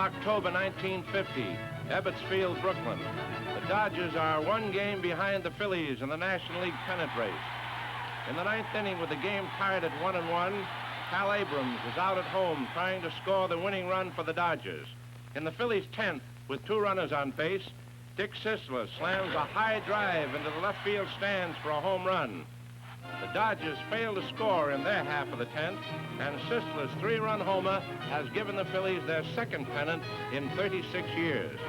October 1950, Ebbets Field, Brooklyn. The Dodgers are one game behind the Phillies in the National League pennant race. In the ninth inning, with the game tied at 1-1, Hal Abrams is out at home trying to score the winning run for the Dodgers. In the Phillies' 10th, with 2 runners on base, Dick Sisler slams a high drive into the left field stands for a home run. The Dodgers fail to score in their half of the 10th, and Sisler's 3-run homer has given the Phillies their second pennant in 36 years.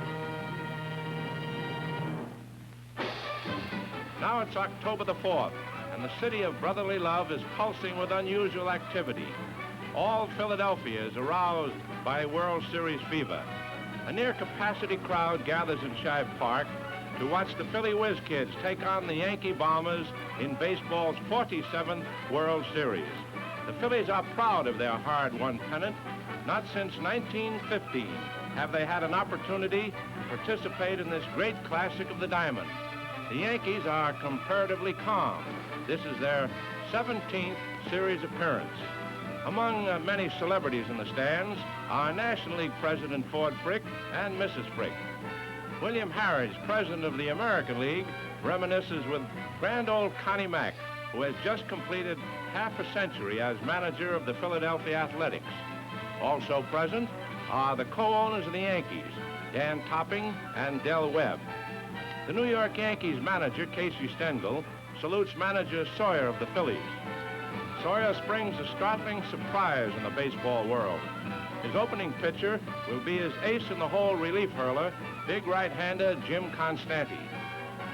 Now it's October the 4th, and the city of brotherly love is pulsing with unusual activity. All Philadelphia is aroused by World Series fever. A near-capacity crowd gathers in Shive Park to watch the Philly Whiz Kids take on the Yankee Bombers in baseball's 47th World Series. The Phillies are proud of their hard-won pennant. Not since 1915 have they had an opportunity to participate in this great classic of the diamond. The Yankees are comparatively calm. This is their 17th series appearance. Among many celebrities in the stands are National League President Ford Frick and Mrs. Frick. William Harridge, president of the American League, reminisces with grand old Connie Mack, who has just completed half a century as manager of the Philadelphia Athletics. Also present are the co-owners of the Yankees, Dan Topping and Del Webb. The New York Yankees manager, Casey Stengel, salutes manager Sawyer of the Phillies. Sawyer springs a startling surprise in the baseball world. His opening pitcher will be his ace-in-the-hole relief hurler, big right-hander Jim Constanti.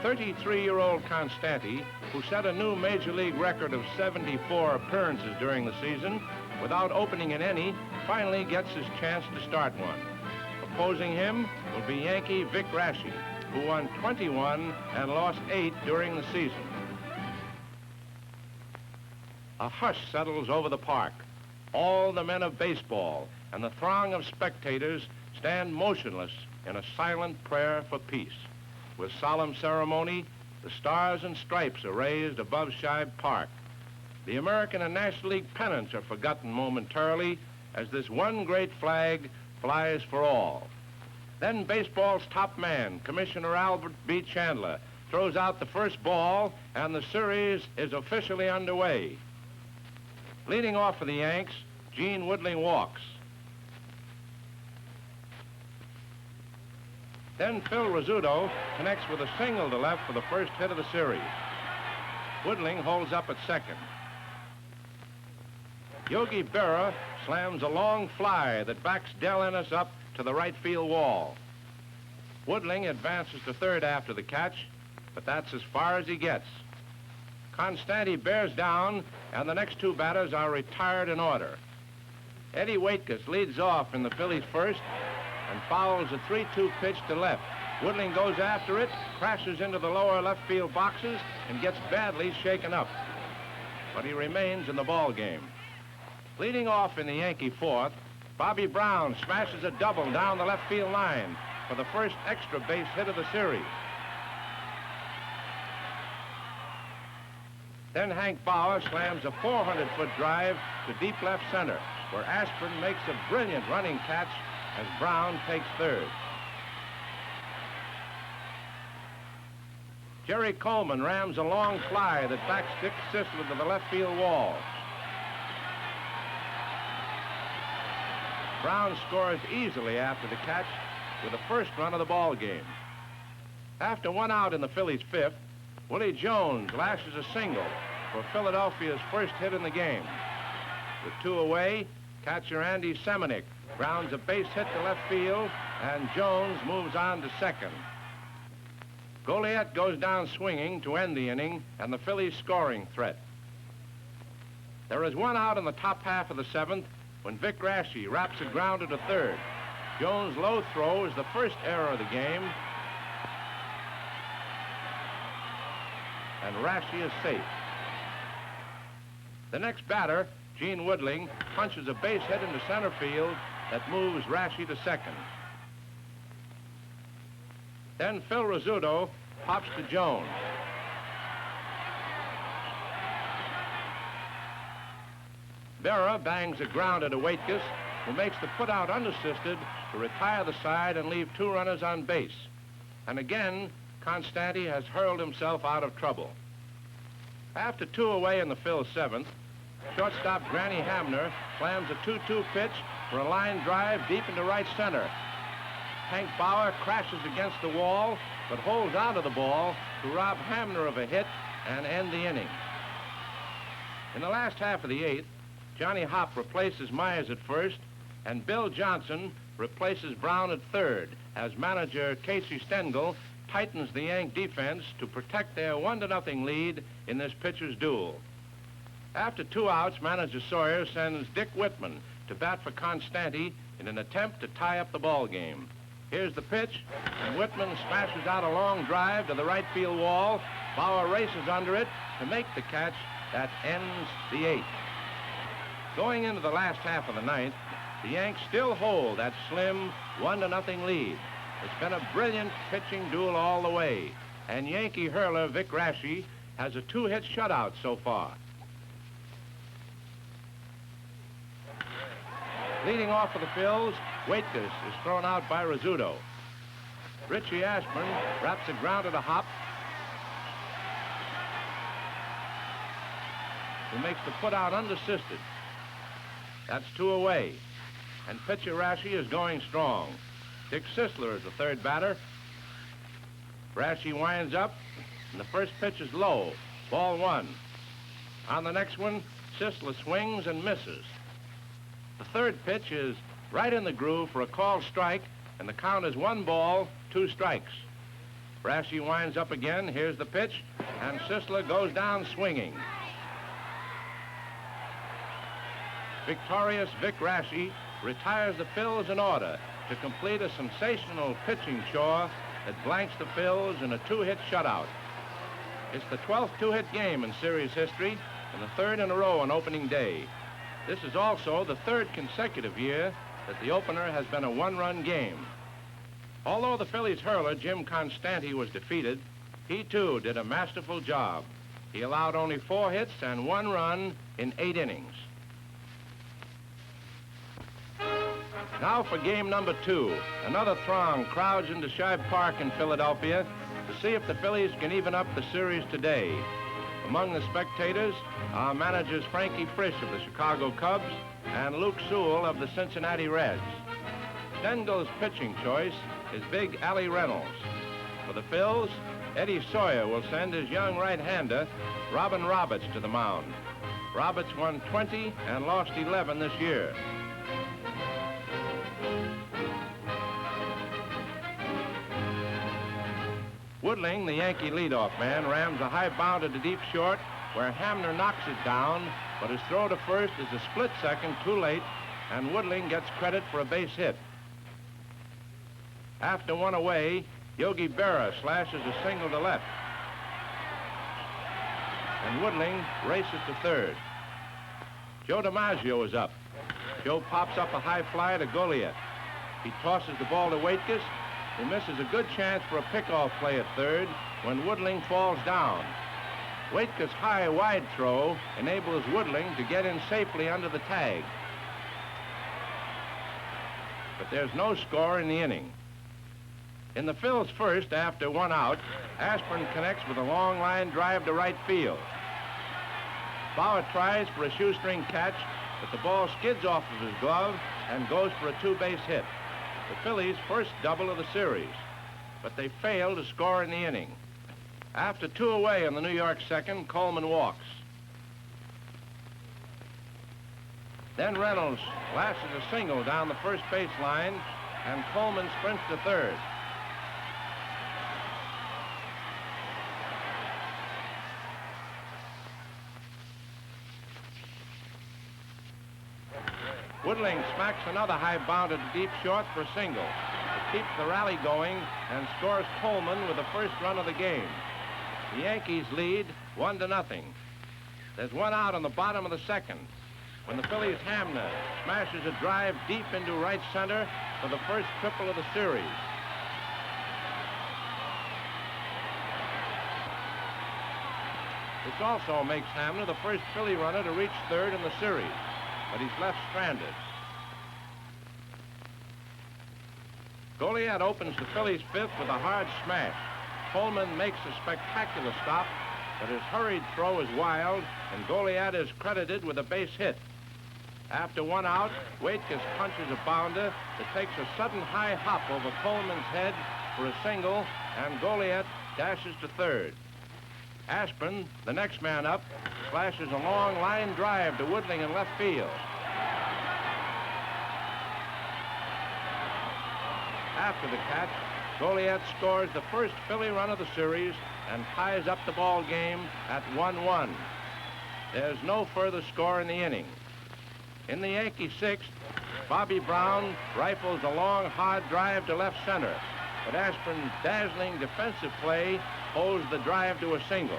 33-year-old Constanti, who set a new Major League record of 74 appearances during the season without opening in any, finally gets his chance to start one. Opposing him will be Yankee Vic Raschi, who won 21 and lost 8 during the season. A hush settles over the park. All the men of baseball and the throng of spectators stand motionless in a silent prayer for peace. With solemn ceremony, the stars and stripes are raised above Shive Park. The American and National League pennants are forgotten momentarily as this one great flag flies for all. Then baseball's top man, Commissioner Albert B. Chandler, throws out the first ball, and the series is officially underway. Leading off for the Yanks, Gene Woodling walks. Then Phil Rizzuto connects with a single to left for the first hit of the series. Woodling holds up at second. Yogi Berra slams a long fly that backs Del Ennis up to the right field wall. Woodling advances to third after the catch, but that's as far as he gets. Constanti bears down, and the next 2 batters are retired in order. Eddie Waitkus leads off in the Phillies' first and fouls a 3-2 pitch to left. Woodling goes after it, crashes into the lower left field boxes, and gets badly shaken up. But he remains in the ball game. Leading off in the Yankee 4th, Bobby Brown smashes a double down the left field line for the first extra base hit of the series. Then Hank Bauer slams a 400-foot drive to deep left center, where Asprin makes a brilliant running catch as Brown takes third. Jerry Coleman rams a long fly that backs Dick Sisler to the left field wall. Brown scores easily after the catch with the first run of the ball game. After 1 out in the Phillies' 5th, Willie Jones lashes a single for Philadelphia's first hit in the game. With 2 away, catcher Andy Semenick grounds a base hit to left field, and Jones moves on to second. Goliath goes down swinging to end the inning and the Phillies' scoring threat. There is 1 out in the top half of the 7th when Vic Raschi wraps a grounder to third. Jones' low throw is the first error of the game, and Raschi is safe. The next batter, Gene Woodling, punches a base hit into center field that moves Raschi to second. Then Phil Rizzuto pops to Jones. Berra bangs a grounder to Waitkus, who makes the put-out unassisted to retire the side and leave 2 runners on base. And again, Constanti has hurled himself out of trouble. After 2 away in the Phil's 7th, shortstop Granny Hamner slams a 2-2 pitch for a line drive deep into right center. Hank Bauer crashes against the wall, but holds onto the ball to rob Hamner of a hit and end the inning. In the last half of the 8th, Johnny Hopp replaces Myers at first, and Bill Johnson replaces Brown at third as manager Casey Stengel tightens the Yank defense to protect their 1-0 lead in this pitcher's duel. After 2 outs, manager Sawyer sends Dick Whitman to bat for Constanti in an attempt to tie up the ball game. Here's the pitch, and Whitman smashes out a long drive to the right field wall. Bauer races under it to make the catch that ends the 8th. Going into the last half of the 9th, the Yanks still hold that slim 1-0 lead. It's been a brilliant pitching duel all the way, and Yankee hurler Vic Raschi has a 2-hit shutout so far. Leading off for the Phils, Waitkus is thrown out by Rizzuto. Richie Ashburn wraps a grounder to Hop, who makes the put-out unassisted. That's 2 away, and pitcher Raschi is going strong. Dick Sisler is the third batter. Raschi winds up, and the first pitch is low, ball 1. On the next one, Sisler swings and misses. The third pitch is right in the groove for a called strike, and the count is 1 ball, 2 strikes. Raschi winds up again. Here's the pitch, and Sisler goes down swinging. Victorious Vic Raschi retires the Phils in order to complete a sensational pitching chore that blanks the Phils in a 2-hit shutout. It's the 12th 2-hit game in series history and the 3rd in a row on opening day. This is also the 3rd consecutive year that the opener has been a 1-run game. Although the Phillies hurler Jim Constanti was defeated, he too did a masterful job. He allowed only 4 hits and 1 run in 8 innings. Now for game number 2. Another throng crowds into Shibe Park in Philadelphia to see if the Phillies can even up the series today. Among the spectators are managers Frankie Frisch of the Chicago Cubs and Luke Sewell of the Cincinnati Reds. Stengel's pitching choice is Big Allie Reynolds. For the Phils, Eddie Sawyer will send his young right-hander, Robin Roberts, to the mound. Roberts won 20 and lost 11 this year. Woodling, the Yankee leadoff man, rams a high bounder to deep short, where Hamner knocks it down, but his throw to first is a split second too late, and Woodling gets credit for a base hit. After 1 away, Yogi Berra slashes a single to left, and Woodling races to third. Joe DiMaggio is up. Joe pops up a high fly to Goliath. He tosses the ball to Waitkus, who misses a good chance for a pickoff play at third when Woodling falls down. Waitkus' high, wide throw enables Woodling to get in safely under the tag. But there's no score in the inning. In the Phil's first, after 1 out, Ashburn connects with a long line drive to right field. Bauer tries for a shoestring catch, but the ball skids off of his glove and goes for a 2-base hit. The Phillies' first double of the series, but they fail to score in the inning. After 2 away in the New York second, Coleman walks. Then Reynolds lashes a single down the first base line, and Coleman sprints to third. Woodling smacks another high bounder to deep short for a single. It keeps the rally going and scores Coleman with the first run of the game. The Yankees lead 1-0. There's 1 out on the bottom of the second when the Phillies' Hamner smashes a drive deep into right center for the first triple of the series. This also makes Hamner the first Philly runner to reach third in the series, but he's left stranded. Goliad opens the Phillies' fifth with a hard smash. Coleman makes a spectacular stop, but his hurried throw is wild, and Goliad is credited with a base hit. After one out, Waitkus punches a bounder that takes a sudden high hop over Coleman's head for a single, and Goliad dashes to third. Asprin, the next man up, flashes a long line drive to Woodling in left field. After the catch, Goliad scores the first Philly run of the series and ties up the ball game at 1-1. There's no further score in the inning. In the Yankee sixth, Bobby Brown rifles a long, hard drive to left center, but Asprin's dazzling defensive play holds the drive to a single.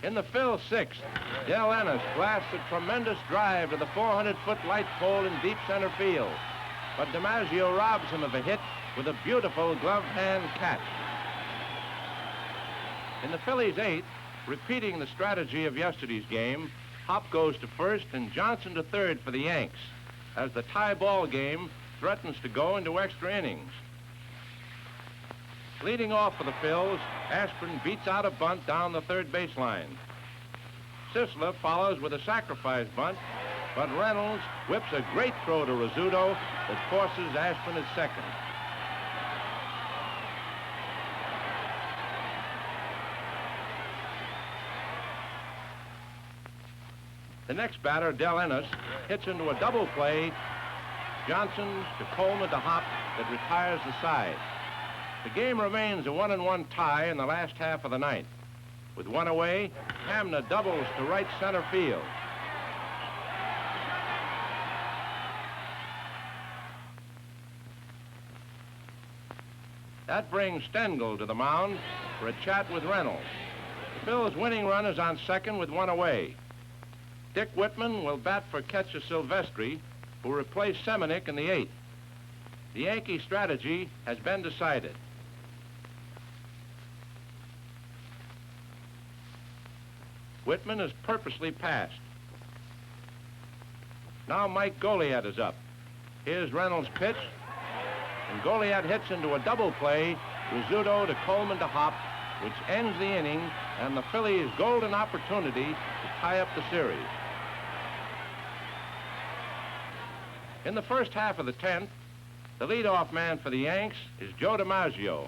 In the Phil sixth, Del Ennis blasts a tremendous drive to the 400-foot light pole in deep center field, but DiMaggio robs him of a hit with a beautiful gloved hand catch. In the Phillies' eighth, repeating the strategy of yesterday's game, Hop goes to first and Johnson to third for the Yanks, as the tie ball game threatens to go into extra innings. Leading off for the Phils, Asprin beats out a bunt down the third baseline. Sisler follows with a sacrifice bunt, but Reynolds whips a great throw to Rizzuto that forces Asprin at second. The next batter, Del Ennis, hits into a double play. Johnson to Coleman to Hop that retires the side. The game remains a 1-1 tie in the last half of the ninth. With one away, Hamner doubles to right center field. That brings Stengel to the mound for a chat with Reynolds. The Phil's winning run is on second with one away. Dick Whitman will bat for catcher Silvestri, who replaced Semenick in the eighth. The Yankee strategy has been decided. Whitman is purposely passed. Now Mike Goliad is up. Here's Reynolds' pitch, and Goliad hits into a double play, Rizzuto to Coleman to Hop, which ends the inning and the Phillies' golden opportunity to tie up the series. In the first half of the 10th, the leadoff man for the Yanks is Joe DiMaggio.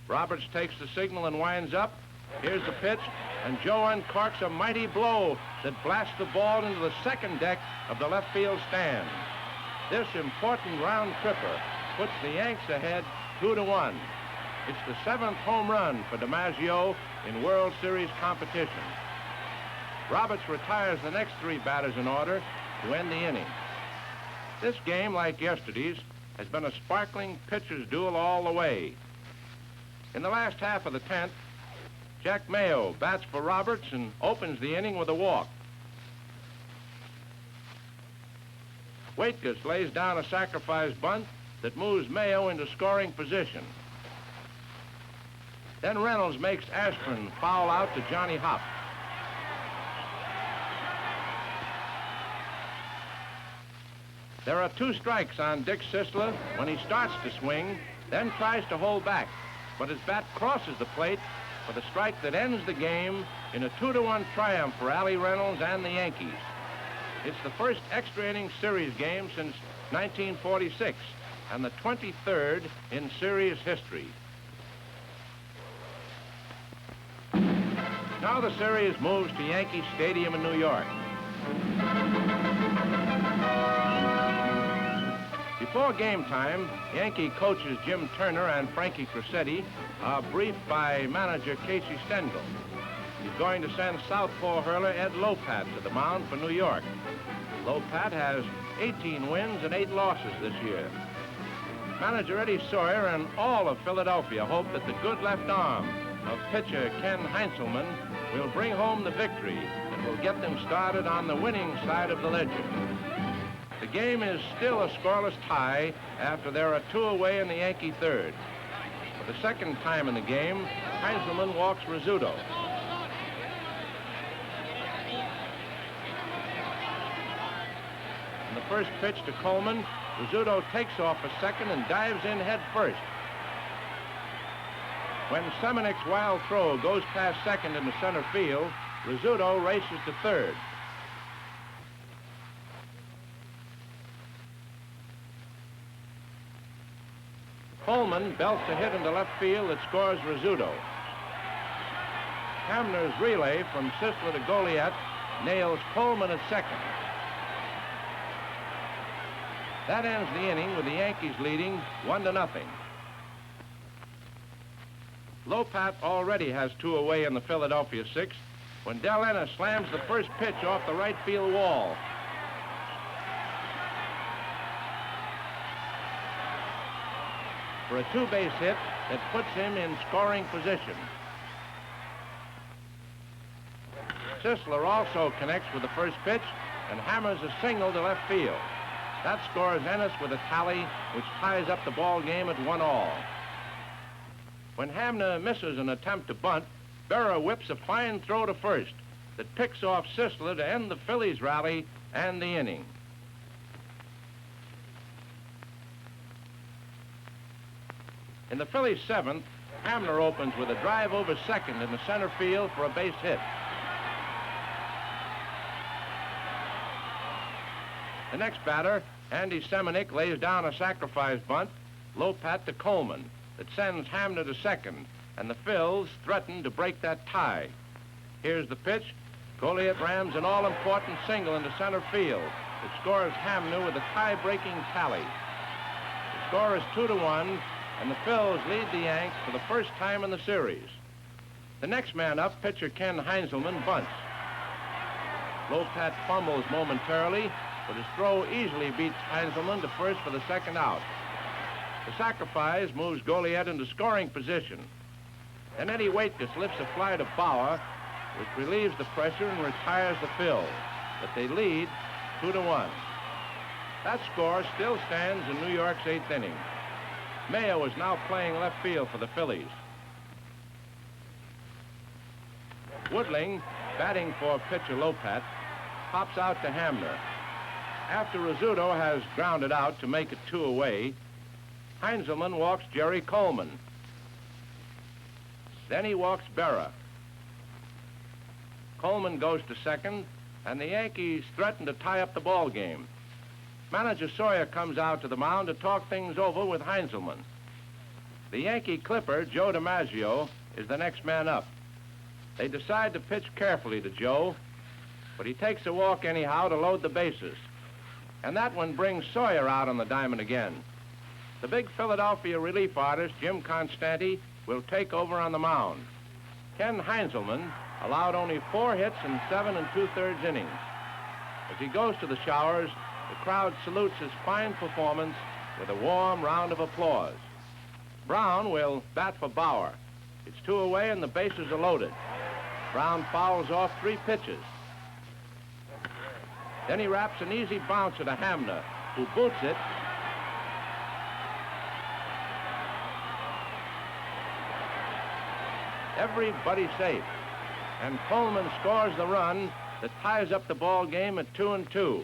Roberts takes the signal and winds up. Here's the pitch, and Joe uncorks a mighty blow that blasts the ball into the second deck of the left field stand. This important round tripper puts the Yanks ahead 2-1. It's the 7th home run for DiMaggio in World Series competition. Roberts retires the next three batters in order to end the inning. This game, like yesterday's, has been a sparkling pitcher's duel all the way. In the last half of the 10th, Jack Mayo bats for Roberts and opens the inning with a walk. Waitkus lays down a sacrifice bunt that moves Mayo into scoring position. Then Reynolds makes Asprin foul out to Johnny Hop. There are 2 strikes on Dick Sisler when he starts to swing, then tries to hold back, but his bat crosses the plate for the strike that ends the game in a 2-1 triumph for Allie Reynolds and the Yankees. It's the first extra inning series game since 1946 and the 23rd in series history. Now the series moves to Yankee Stadium in New York. Before game time, Yankee coaches Jim Turner and Frankie Crosetti are briefed by manager Casey Stengel. He's going to send southpaw hurler Ed Lopat to the mound for New York. Lopat has 18 wins and 8 losses this year. Manager Eddie Sawyer and all of Philadelphia hope that the good left arm of pitcher Ken Heinzelman will bring home the victory that will get them started on the winning side of the ledger. The game is still a scoreless tie after there are 2 away in the Yankee third. For the second time in the game, Heinzelman walks Rizzuto. And the first pitch to Coleman Rizzuto takes off a second and dives in head first. When Semenuk's wild throw goes past second into center field, Rizzuto races to third. Coleman belts a hit into left field that scores Rizzuto. Hamner's relay from Sisler to Goliat nails Coleman at second. That ends the inning with the Yankees leading 1-0. Lopat already has two away in the Philadelphia sixth when Del Ennis slams the first pitch off the right field wall. For a two-base hit that puts him in scoring position. Sisler also connects with the first pitch and hammers a single to left field. That scores Ennis with a tally which ties up the ball game at 1-1. When Hamner misses an attempt to bunt, Berra whips a fine throw to first that picks off Sisler to end the Phillies rally and the inning. In the Phillies' seventh, Hamner opens with a drive over second in the center field for a base hit. The next batter, Andy Semenuk, lays down a sacrifice bunt, Lopat to Coleman, that sends Hamner to second, and the Phils threaten to break that tie. Here's the pitch. Goliat rams an all-important single into center field. It scores Hamner with a tie-breaking tally. The score is 2-1, and the Phils lead the Yanks for the first time in the series. The next man up, pitcher Ken Heinzelman, bunts. Lopat fumbles momentarily, but his throw easily beats Heinzelman to first for the second out. The sacrifice moves Goliat into scoring position. Then Eddie Waitkus lifts a fly to Bauer, which relieves the pressure and retires the Phils. But they lead 2-1. That score still stands in New York's eighth inning. Mayo is now playing left field for the Phillies. Woodling, batting for pitcher Lopat, pops out to Hamner. After Rizzuto has grounded out to make it 2 away, Heinzelman walks Jerry Coleman. Then he walks Berra. Coleman goes to second, and the Yankees threaten to tie up the ball game. Manager Sawyer comes out to the mound to talk things over with Heinzelman. The Yankee clipper, Joe DiMaggio, is the next man up. They decide to pitch carefully to Joe, but he takes a walk anyhow to load the bases. And that one brings Sawyer out on the diamond again. The big Philadelphia relief artist, Jim Constanti, will take over on the mound. Ken Heinzelman allowed only 4 hits in 7 2/3 innings. As he goes to the showers, the crowd salutes his fine performance with a warm round of applause. Brown will bat for Bauer. It's 2 away and the bases are loaded. Brown fouls off 3 pitches. Then he raps an easy bouncer to Hamner, who boots it. Everybody safe. And Coleman scores the run that ties up the ball game at 2-2.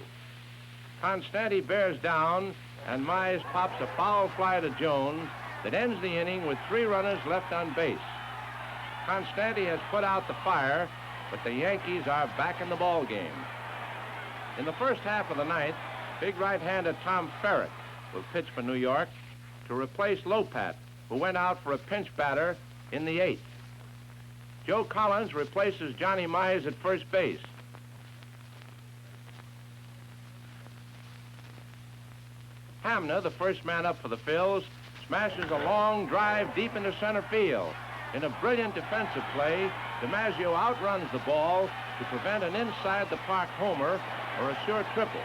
Constanti bears down, and Mize pops a foul fly to Jones that ends the inning with 3 runners left on base. Constanti has put out the fire, but the Yankees are back in the ball game. In the first half of the ninth, big right-hander Tom Ferrick will pitch for New York to replace Lopat, who went out for a pinch batter in the 8th. Joe Collins replaces Johnny Mize at first base. Hamner, the first man up for the Phils, smashes a long drive deep into center field. In a brilliant defensive play, DiMaggio outruns the ball to prevent an inside-the-park homer or a sure triple.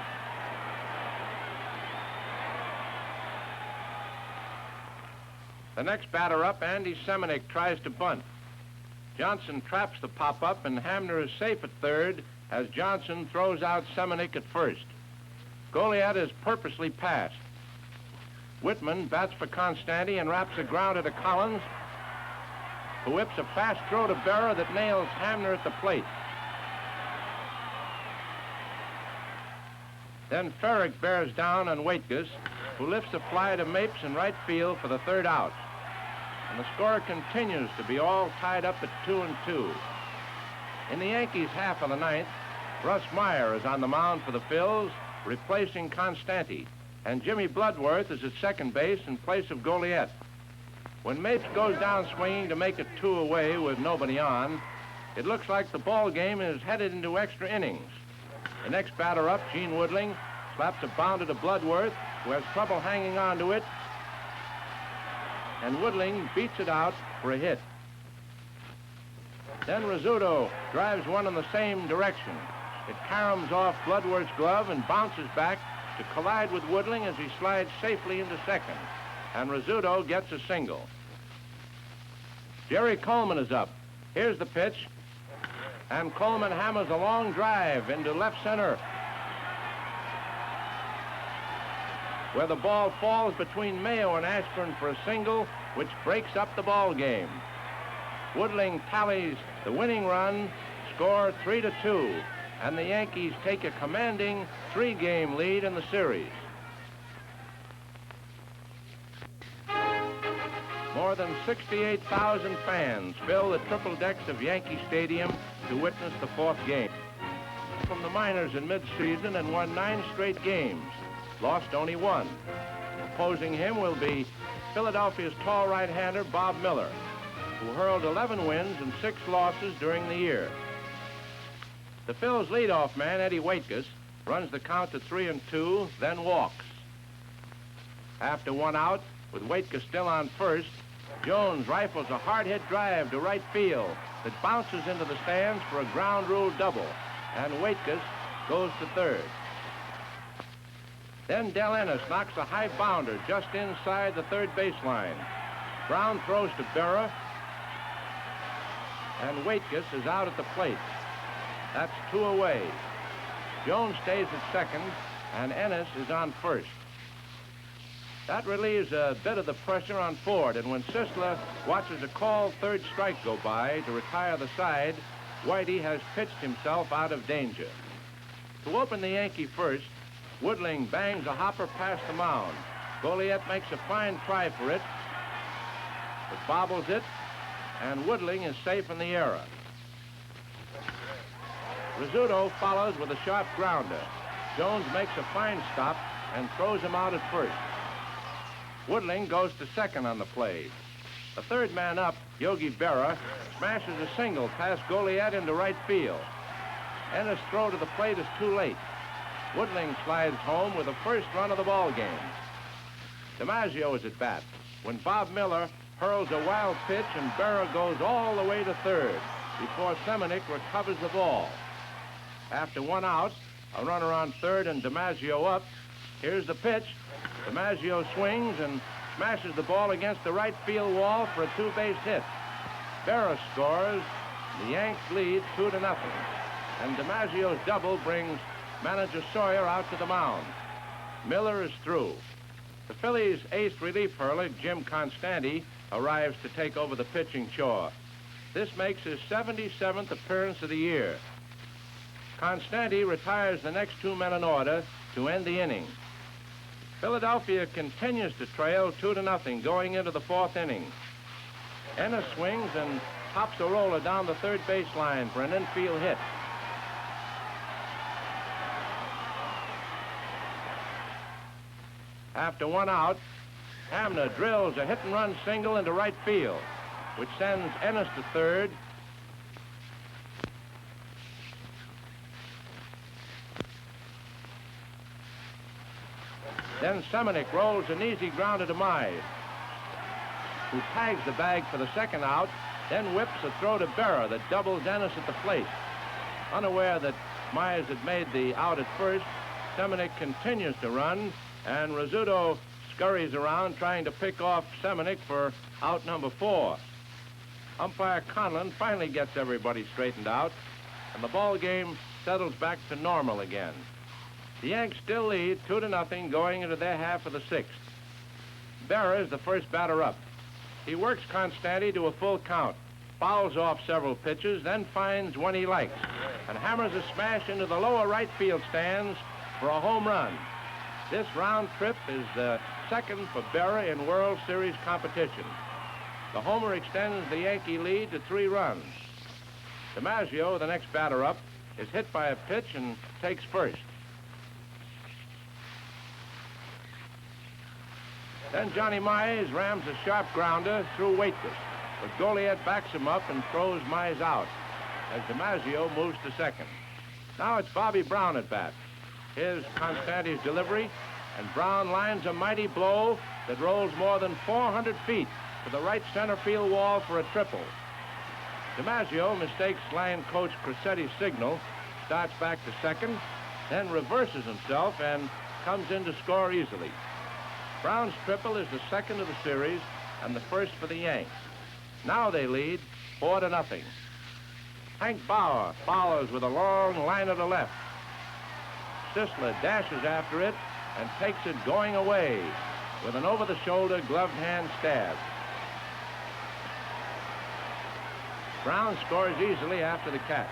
The next batter up, Andy Semenuk, tries to bunt. Johnson traps the pop-up, and Hamner is safe at third as Johnson throws out Semenuk at first. Goliat is purposely passed. Whitman bats for Constanti and raps a grounder to Collins, who whips a fast throw to Berra that nails Hamner at the plate. Then Ferrick bears down on Waitkus, who lifts a fly to Mapes in right field for the third out. And the score continues to be all tied up at 2-2. In the Yankees' half of the ninth, Russ Meyer is on the mound for the Phils, replacing Constanti, and Jimmy Bloodworth is at second base in place of Goliet. When Mapes goes down swinging to make it 2 away with nobody on, it looks like the ball game is headed into extra innings. The next batter up, Gene Woodling, slaps a bounder to Bloodworth, who has trouble hanging on to it, and Woodling beats it out for a hit. Then Rizzuto drives one in the same direction. It caroms off Bloodworth's glove and bounces back to collide with Woodling as he slides safely into second, and Rizzuto gets a single. Jerry Coleman is up. Here's the pitch, and Coleman hammers a long drive into left center, where the ball falls between Mayo and Ashburn for a single, which breaks up the ball game. Woodling tallies the winning run, score 3-2, and the Yankees take a commanding 3-game lead in the series. More than 68,000 fans fill the triple decks of Yankee Stadium to witness the 4th game. From the minors in mid-season and won 9 straight games, lost only 1. Opposing him will be Philadelphia's tall right-hander Bob Miller, who hurled 11 wins and 6 losses during the year. The Phil's leadoff man, Eddie Waitkus, runs the count to 3-2, then walks. After 1 out, with Waitkus still on first, Jones rifles a hard-hit drive to right field that bounces into the stands for a ground rule double, and Waitkus goes to third. Then Del Ennis knocks a high bounder just inside the third baseline. Brown throws to Berra, and Waitkus is out at the plate. That's 2 away. Jones stays at second, and Ennis is on first. That relieves a bit of the pressure on Ford, and when Sisler watches a called third strike go by to retire the side, Whitey has pitched himself out of danger. To open the Yankee first, Woodling bangs a hopper past the mound. Goliet makes a fine try for it, but bobbles it, and Woodling is safe in the error. Rizzuto follows with a sharp grounder. Jones makes a fine stop and throws him out at first. Woodling goes to second on the play. The third man up, Yogi Berra, smashes a single past Goliet into right field. Ennis' throw to the plate is too late. Woodling slides home with the first run of the ball game. DiMaggio is at bat when Bob Miller hurls a wild pitch and Berra goes all the way to third before Seminick recovers the ball. After 1 out, a runner on third and DiMaggio up. Here's the pitch. DiMaggio swings and smashes the ball against the right field wall for a 2-base hit. Berra scores. The Yanks lead 2-0. And DiMaggio's double brings manager Sawyer out to the mound. Miller is through. The Phillies' ace relief hurler, Jim Constanti, arrives to take over the pitching chore. This makes his 77th appearance of the year. Constanti retires the next 2 men in order to end the inning. Philadelphia continues to trail 2-0 going into the 4th inning. Ennis swings and tops a roller down the third baseline for an infield hit. After 1 out, Hamner drills a hit-and-run single into right field, which sends Ennis to third. Then Seminick rolls an easy grounder to Mize, who tags the bag for the 2nd out, then whips a throw to Berra that doubles Ennis at the plate. Unaware that Mize had made the out at first, Seminick continues to run, and Rizzuto scurries around trying to pick off Seminick for out number 4. Umpire Conlon finally gets everybody straightened out, and the ball game settles back to normal again. The Yanks still lead 2-0 going into their half of the 6th. Berra is the first batter up. He works Constanti to a full count, fouls off several pitches, then finds one he likes, and hammers a smash into the lower right field stands for a home run. This round trip is the second for Berra in World Series competition. The homer extends the Yankee lead to 3 runs. DiMaggio, the next batter up, is hit by a pitch and takes first. Then Johnny Mize rams a sharp grounder through Waitkus, but Goliet backs him up and throws Mize out as DiMaggio moves to second. Now it's Bobby Brown at bat. Here's Constanti's delivery, and Brown lines a mighty blow that rolls more than 400 feet to the right center field wall for a triple. DiMaggio mistakes line coach Crissetti's signal, starts back to second, then reverses himself and comes in to score easily. Brown's triple is the second of the series and the first for the Yanks. Now they lead 4-0. Hank Bauer follows with a long line to left. Sisler dashes after it and takes it going away with an over-the-shoulder gloved hand stab. Brown scores easily after the catch.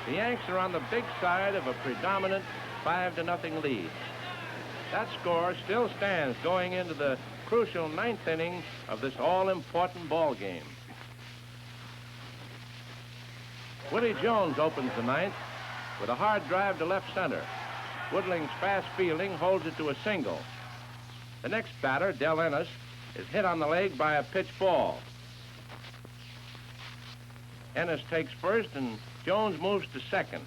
The Yanks are on the big side of a predominant 5-0 lead. That score still stands going into the crucial 9th inning of this all-important ball game. Willie Jones opens the 9th with a hard drive to left center. Woodling's fast fielding holds it to a single. The next batter, Del Ennis, is hit on the leg by a pitch ball. Ennis takes first and Jones moves to second.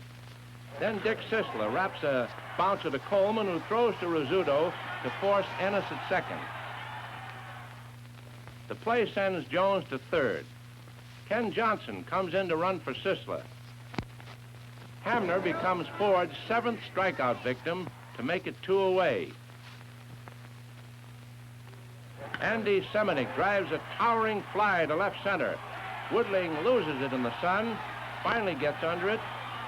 Then Dick Sisler wraps a bouncer to Coleman, who throws to Rizzuto to force Ennis at second. The play sends Jones to third. Ken Johnson comes in to run for Sisler. Hamner becomes Ford's 7th strikeout victim to make it 2 away. Andy Semenick drives a towering fly to left center. Woodling loses it in the sun, finally gets under it,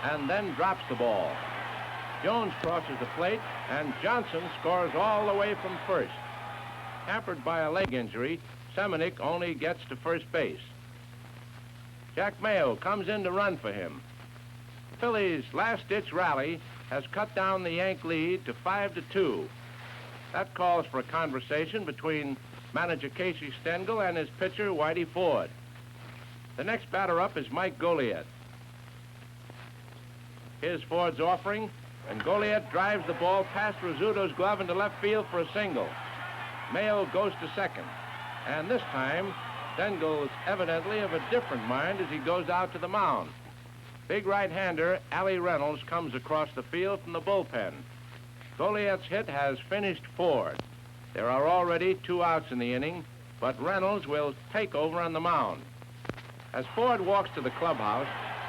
and then drops the ball. Jones crosses the plate, and Johnson scores all the way from first. Hampered by a leg injury, Semenick only gets to first base. Jack Mayo comes in to run for him. Phillies' last-ditch rally has cut down the Yank lead to 5-2. That calls for a conversation between manager Casey Stengel and his pitcher, Whitey Ford. The next batter up is Mike Goliet. Here's Ford's offering, and Goliet drives the ball past Rizzuto's glove into left field for a single. Mayo goes to second, and this time, Stengel is evidently of a different mind as he goes out to the mound. Big right-hander Allie Reynolds comes across the field from the bullpen. Goliet's hit has finished Ford. There are already 2 outs in the inning, but Reynolds will take over on the mound. As Ford walks to the clubhouse,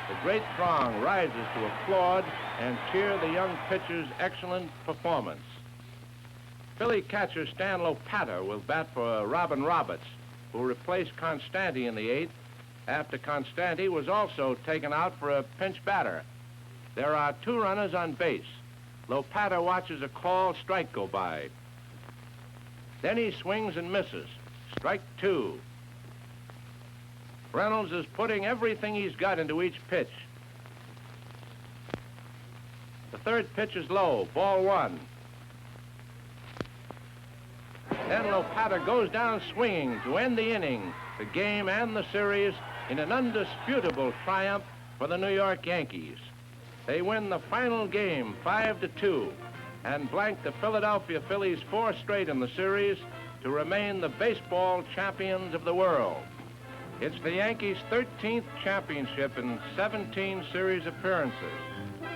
the great throng rises to applaud and cheer the young pitcher's excellent performance. Philly catcher Stan Lopata will bat for Robin Roberts, who replaced Constanti in the 8th after Constanti was also taken out for a pinch batter. There are 2 runners on base. Lopata watches a called strike go by. Then he swings and misses. Strike 2. Reynolds is putting everything he's got into each pitch. The 3rd pitch is low, ball 1. Then Lopata goes down swinging to end the inning, the game and the series in an undisputable triumph for the New York Yankees. They win the final game 5-2 and blank the Philadelphia Phillies 4 straight in the series to remain the baseball champions of the world. It's the Yankees' 13th championship in 17 series appearances,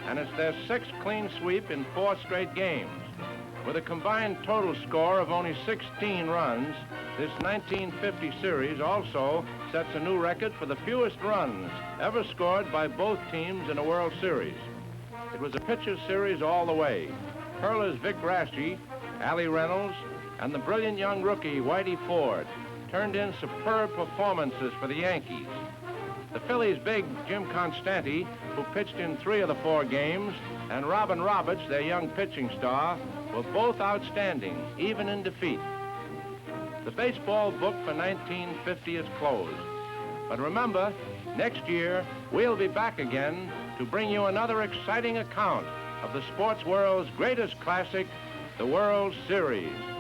and it's their 6th clean sweep in 4 straight games. With a combined total score of only 16 runs, this 1950 series also sets a new record for the fewest runs ever scored by both teams in a World Series. It was a pitcher's series all the way. Hurlers Vic Raschi, Allie Reynolds, and the brilliant young rookie Whitey Ford turned in superb performances for the Yankees. The Phillies' big Jim Constanti, who pitched in 3 of the 4 games, and Robin Roberts, their young pitching star, were both outstanding, even in defeat. The baseball book for 1950 is closed. But remember, next year, we'll be back again to bring you another exciting account of the sports world's greatest classic, the World Series.